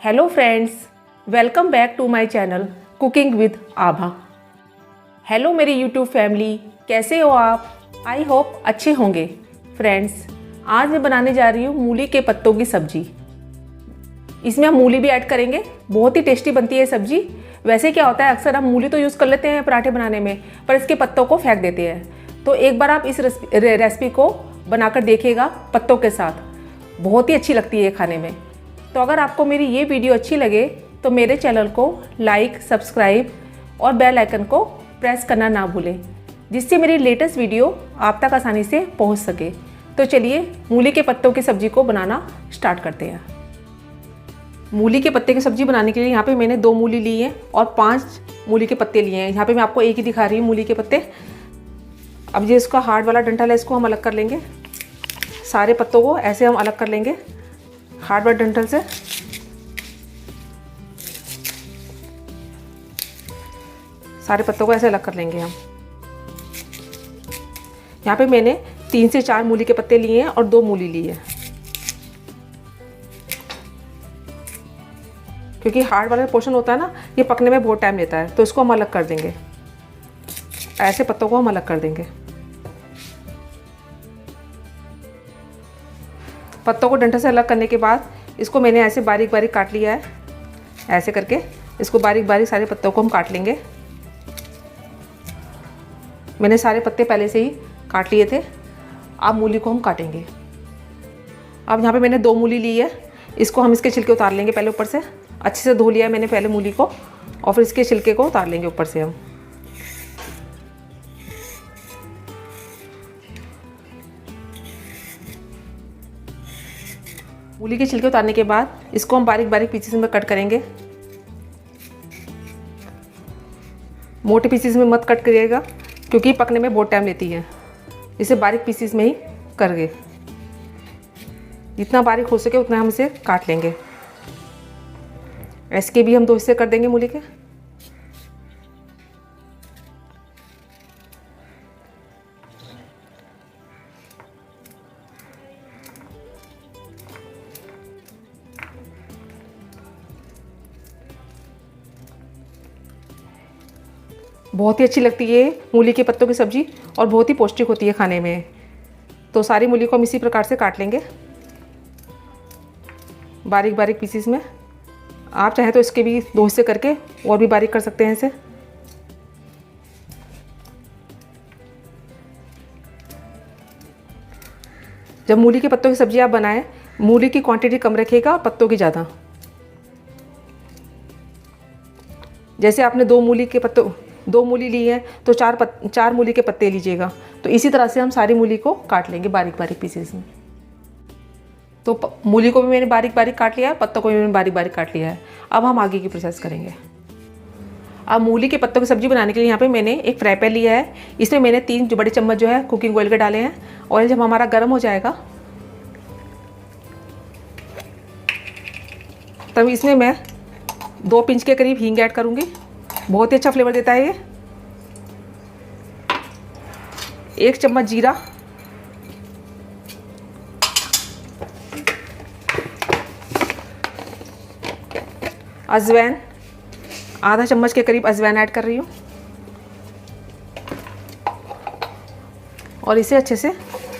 Hello friends, welcome back to my channel cooking with Abha. Hello मेरी YouTube family, कैसे हो आप? आई होप अच्छे होंगे। फ्रेंड्स, आज मैं बनाने जा रही हूँ मूली के पत्तों की सब्जी। इसमें हम मूली भी ऐड करेंगे। बहुत ही टेस्टी बनती है ये सब्जी। वैसे क्या होता है, अक्सर हम मूली तो यूज़ कर लेते हैं पराठे बनाने में, पर इसके पत्तों को फेंक देते हैं। तो एक बार आप इस रेसिपी को बनाकर देखिएगा पत्तों के साथ। बहुत ही अच्छी लगती है ये खाने में। तो अगर आपको मेरी ये वीडियो अच्छी लगे तो मेरे चैनल को लाइक, सब्सक्राइब और बेल आइकन को प्रेस करना ना भूलें, जिससे मेरी लेटेस्ट वीडियो आप तक आसानी से पहुंच सके। तो चलिए मूली के पत्तों की सब्ज़ी को बनाना स्टार्ट करते हैं। मूली के पत्ते की सब्ज़ी बनाने के लिए यहाँ पे मैंने 2 मूली ली हैं और 5 मूली के पत्ते लिए हैं। यहाँ पे मैं आपको एक ही दिखा रही हूँ मूली के पत्ते। अब ये इसका हार्ड वाला डंठल है, इसको हम अलग कर लेंगे। सारे पत्तों को ऐसे हम अलग कर लेंगे हार्ड वाले डंठल से। सारे पत्तों को ऐसे अलग कर लेंगे हम। यहाँ पे मैंने 3 से 4 मूली के पत्ते लिए हैं और 2 मूली ली है, क्योंकि हार्ड वाला पोर्शन होता है ना, ये पकने में बहुत टाइम लेता है। तो इसको हम अलग कर देंगे। ऐसे पत्तों को हम अलग कर देंगे। पत्तों को डंठल से अलग करने के बाद इसको मैंने ऐसे बारीक बारीक काट लिया है। ऐसे करके इसको बारीक बारीक सारे पत्तों को हम काट लेंगे। मैंने सारे पत्ते पहले से ही काट लिए थे। अब मूली को हम काटेंगे। अब यहाँ पे मैंने 2 मूली ली है। इसको हम इसके छिलके उतार लेंगे। पहले ऊपर से अच्छे से धो लिया है मैंने पहले मूली को, और फिर इसके छिलके को उतार लेंगे ऊपर से हम। मूली के छिलके उतारने के बाद इसको हम बारीक बारीक पीसेस में कट करेंगे। मोटे पीसेस में मत कट करिएगा, क्योंकि पकने में बहुत टाइम लेती है। इसे बारीक पीसेस में ही करके, जितना बारीक हो सके उतना हम इसे काट लेंगे। इसके भी हम 2 हिस्से कर देंगे मूली के। बहुत ही अच्छी लगती है मूली के पत्तों की सब्ज़ी, और बहुत ही पौष्टिक होती है खाने में। तो सारी मूली को हम इसी प्रकार से काट लेंगे बारीक बारीक पीसीस में। आप चाहें तो इसके भी 2 हिस्से करके और भी बारीक कर सकते हैं इसे। जब मूली के पत्तों की सब्ज़ी आप बनाएं, मूली की क्वांटिटी कम रखिएगा और पत्तों की ज़्यादा। जैसे आपने 2 मूली ली है तो 4 मूली के पत्ते लीजिएगा। तो इसी तरह से हम सारी मूली को काट लेंगे बारीक बारीक पीसेस में। तो मूली को भी मैंने बारीक बारीक काट लिया है, पत्तों को भी मैंने बारीक बारीक काट लिया है। अब हम आगे की प्रोसेस करेंगे। अब मूली के पत्तों की सब्ज़ी बनाने के लिए यहाँ पे मैंने एक फ्राई पैन लिया है। इसमें मैंने 3 बड़े चम्मच जो है कुकिंग ऑयल के डाले हैं। ऑयल जब हमारा गर्म हो जाएगा तब इसमें मैं 2 पिंच के करीब हींग ऐड करूँगी। बहुत ही अच्छा फ्लेवर देता है ये। 1 चम्मच जीरा, अजवाइन, आधा चम्मच के करीब अजवाइन ऐड कर रही हूँ, और इसे अच्छे से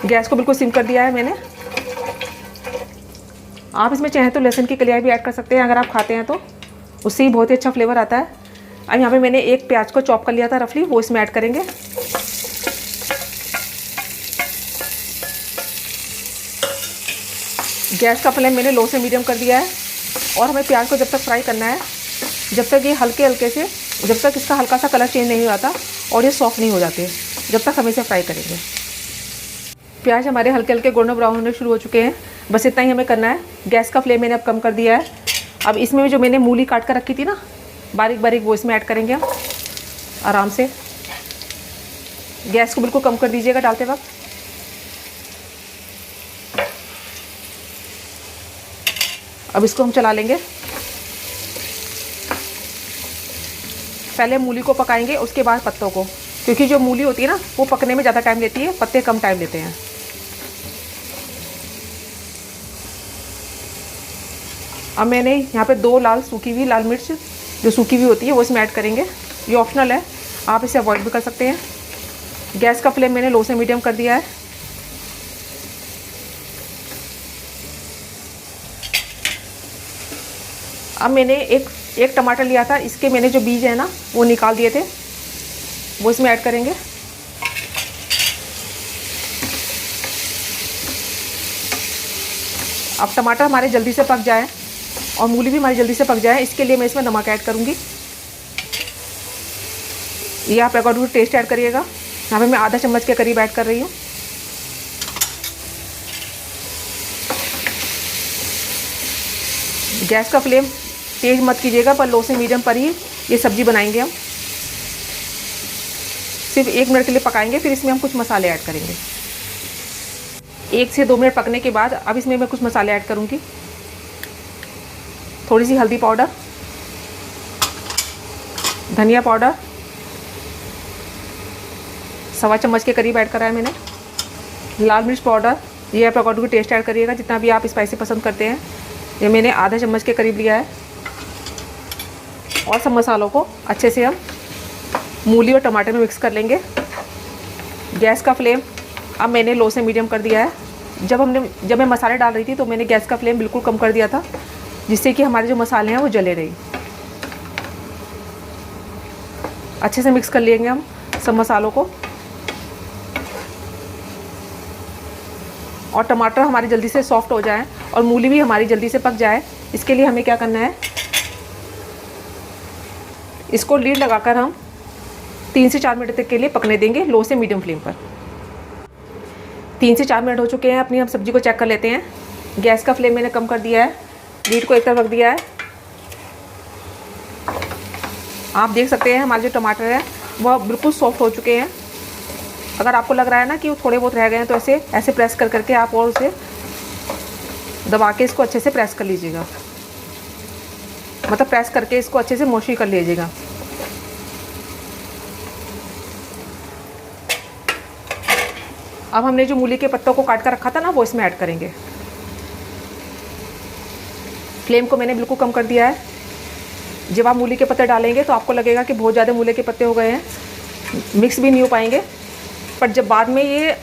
गैस को बिल्कुल सिम कर दिया है मैंने। आप इसमें चाहें तो लहसुन की कलियाँ भी ऐड कर सकते हैं, अगर आप खाते हैं तो उससे ही बहुत ही अच्छा फ्लेवर आता है। अब यहाँ पे मैंने एक प्याज को चॉप कर लिया था रफली, वो इसमें ऐड करेंगे। गैस का फ्लेम मैंने लो से मीडियम कर दिया है, और हमें प्याज को जब तक फ्राई करना है जब तक ये हल्के हल्के से, जब तक इसका हल्का सा कलर चेंज नहीं हो जाता और ये सॉफ्ट नहीं हो जाते, जब तक हम इसे फ्राई करेंगे। प्याज हमारे हल्के हल्के गोल्डन ब्राउन होने शुरू हो चुके हैं। बस इतना ही हमें करना है। गैस का फ्लेम मैंने अब कम कर दिया है। अब इसमें जो मैंने मूली काट कर रखी थी ना बारीक बारीक, वो इसमें ऐड करेंगे हम आराम से। गैस को बिल्कुल कम कर दीजिएगा डालते वक्त। अब इसको हम चला लेंगे। पहले मूली को पकाएंगे, उसके बाद पत्तों को, क्योंकि जो मूली होती है ना वो पकने में ज़्यादा टाइम लेती है, पत्ते कम टाइम लेते हैं। अब मैंने यहाँ पे 2 सूखी हुई लाल मिर्च जो सूखी हुई होती है वो इसमें ऐड करेंगे। ये ऑप्शनल है, आप इसे अवॉइड भी कर सकते हैं। गैस का फ्लेम मैंने लो से मीडियम कर दिया है। अब मैंने एक टमाटर लिया था, इसके मैंने जो बीज है ना वो निकाल दिए थे, वो इसमें ऐड करेंगे। अब टमाटर हमारे जल्दी से पक जाए और मूली भी हमारी जल्दी से पक जाए, इसके लिए मैं इसमें नमक ऐड करूँगी। ये आप अकॉर्डिंग टू टेस्ट ऐड करिएगा। यहाँ पे मैं आधा चम्मच के करीब ऐड कर रही हूँ। गैस का फ्लेम तेज़ मत कीजिएगा, पर लो से मीडियम पर ही ये सब्ज़ी बनाएंगे हम। सिर्फ 1 मिनट के लिए पकाएंगे, फिर इसमें हम कुछ मसाले ऐड करेंगे। 1 से 2 मिनट पकने के बाद अब इसमें मैं कुछ मसाले ऐड करूँगी। थोड़ी सी हल्दी पाउडर, धनिया पाउडर 1.25 चम्मच के करीब ऐड करा है मैंने। लाल मिर्च पाउडर, ये आप अकॉर्डिंग टू टेस्ट ऐड करिएगा, जितना भी आप स्पाइसी पसंद करते हैं। ये मैंने आधा चम्मच के करीब लिया है। और सब मसालों को अच्छे से हम मूली और टमाटर में मिक्स कर लेंगे। गैस का फ्लेम अब मैंने लो से मीडियम कर दिया है। जब मैं मसाले डाल रही थी तो मैंने गैस का फ्लेम बिल्कुल कम कर दिया था, जिससे कि हमारे जो मसाले हैं वो जले रहे। अच्छे से मिक्स कर लेंगे हम सब मसालों को। और टमाटर हमारी जल्दी से सॉफ्ट हो जाए और मूली भी हमारी जल्दी से पक जाए, इसके लिए हमें क्या करना है, इसको लीड लगाकर हम 3 से 4 मिनट तक के लिए पकने देंगे लो से मीडियम फ्लेम पर। 3 से 4 मिनट हो चुके हैं। अपनी हम सब्ज़ी को चेक कर लेते हैं। गैस का फ्लेम मैंने कम कर दिया है, लीड को एक तरफ रख दिया है। आप देख सकते हैं हमारे जो टमाटर है वह बिल्कुल सॉफ्ट हो चुके हैं। अगर आपको लग रहा है ना कि वो थोड़े बहुत रह गए हैं तो ऐसे प्रेस कर करके आप और उसे दबा के इसको अच्छे से प्रेस कर लीजिएगा, मतलब प्रेस करके इसको अच्छे से मोशी कर लीजिएगा। अब हमने जो मूली के पत्तों को काट कर रखा था ना वो इसमें ऐड करेंगे। फ्लेम को मैंने बिल्कुल कम कर दिया है। जब आप मूली के पत्ते डालेंगे तो आपको लगेगा कि बहुत ज़्यादा मूली के पत्ते हो गए हैं, मिक्स भी नहीं हो पाएंगे। पर जब बाद में ये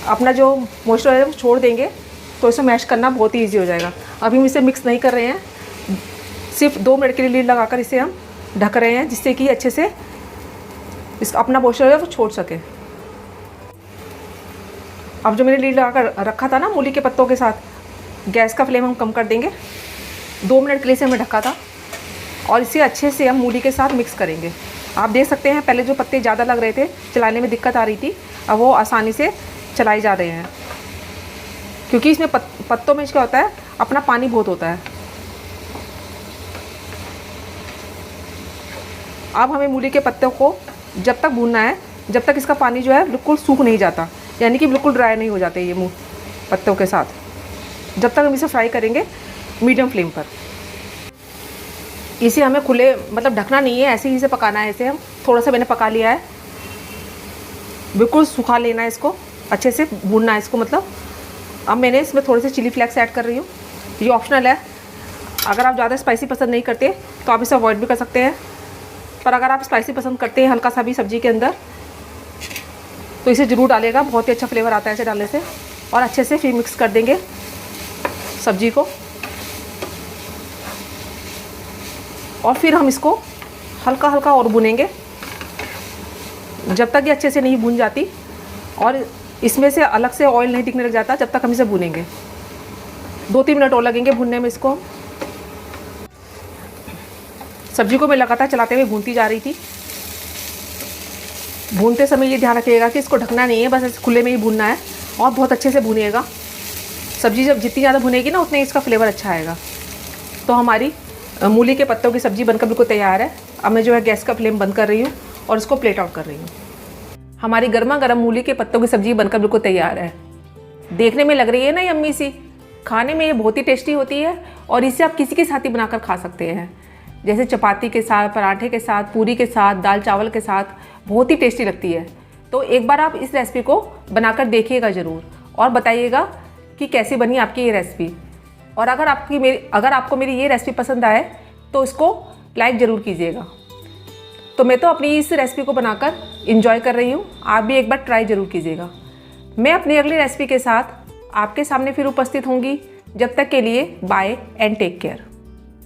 अपना जो मॉइस्चर है वो छोड़ देंगे तो इसे मैश करना बहुत ही ईजी हो जाएगा। अभी हम इसे मिक्स नहीं कर रहे हैं, सिर्फ 2 मिनट के लिए लीड लगाकर इसे हम ढक रहे हैं, जिससे कि अच्छे से इस अपना मॉइस्चर है वो छोड़ सके। अब जो मैंने लीड लगाकर रखा था ना मूली के पत्तों के साथ, गैस का फ्लेम हम कम कर देंगे। 2 मिनट के लिए इसे हमने ढका था और इसे अच्छे से हम मूली के साथ मिक्स करेंगे। आप देख सकते हैं पहले जो पत्ते ज़्यादा लग रहे थे, चलाने में दिक्कत आ रही थी, अब वो आसानी से चलाए जा रहे हैं, क्योंकि इसमें पत्तों में क्या होता है, अपना पानी बहुत होता है। अब हमें मूली के पत्तों को जब तक भूनना है जब तक इसका पानी जो है बिल्कुल सूख नहीं जाता, यानी कि बिल्कुल ड्राई नहीं हो जाते ये पत्तों के साथ। जब तक हम इसे फ्राई करेंगे मीडियम फ्लेम पर। इसे हमें खुले मतलब ढकना नहीं है, ऐसे ही इसे पकाना है। इसे हम थोड़ा सा मैंने पका लिया है, बिल्कुल सुखा लेना है इसको, अच्छे से भूनना है इसको मतलब। अब मैंने इसमें थोड़े से चिली फ्लेक्स ऐड कर रही हूँ, ये ऑप्शनल है। अगर आप ज़्यादा स्पाइसी पसंद नहीं करते तो आप इसे अवॉइड भी कर सकते हैं, पर अगर आप स्पाइसी पसंद करते हैं हल्का सा भी सब्ज़ी के अंदर तो इसे ज़रूर डालेगा, बहुत ही अच्छा फ्लेवर आता है इसे डालने से। और अच्छे से फिर मिक्स कर देंगे सब्ज़ी को, और फिर हम इसको हल्का हल्का और भुनेंगे जब तक ये अच्छे से नहीं भुन जाती और इसमें से अलग से ऑयल नहीं दिखने लग जाता, जब तक हम इसे भुनेंगे। 2-3 मिनट और लगेंगे भुनने में इसको। सब्जी को मैं लगातार चलाते हुए भूनती जा रही थी। भूनते समय ये ध्यान रखिएगा कि इसको ढकना नहीं है, बस खुले में ही भूनना है और बहुत अच्छे से भुनिएगा। सब्ज़ी जब जितनी ज़्यादा भुनेगी ना उतने इसका फ्लेवर अच्छा आएगा। तो हमारी मूली के पत्तों की सब्ज़ी बनकर बिल्कुल तैयार है। अब मैं जो है गैस का फ्लेम बंद कर रही हूँ और इसको प्लेट आउट कर रही हूँ। हमारी गर्मा गर्म मूली के पत्तों की सब्ज़ी बनकर बिल्कुल तैयार है। देखने में लग रही है ना यम्मी सी, खाने में ये बहुत ही टेस्टी होती है और इसे आप किसी के साथ ही बनाकर खा सकते हैं, जैसे चपाती के साथ, पराठे के साथ, पूरी के साथ, दाल चावल के साथ, बहुत ही टेस्टी लगती है। तो एक बार आप इस रेसिपी को बनाकर देखिएगा ज़रूर और बताइएगा कि कैसी बनी आपकी ये रेसिपी। और अगर आपको मेरी ये रेसिपी पसंद आए तो इसको लाइक ज़रूर कीजिएगा। तो मैं तो अपनी इस रेसिपी को बनाकर इंजॉय कर रही हूँ, आप भी एक बार ट्राई ज़रूर कीजिएगा। मैं अपनी अगली रेसिपी के साथ आपके सामने फिर उपस्थित होंगी। जब तक के लिए बाय एंड टेक केयर।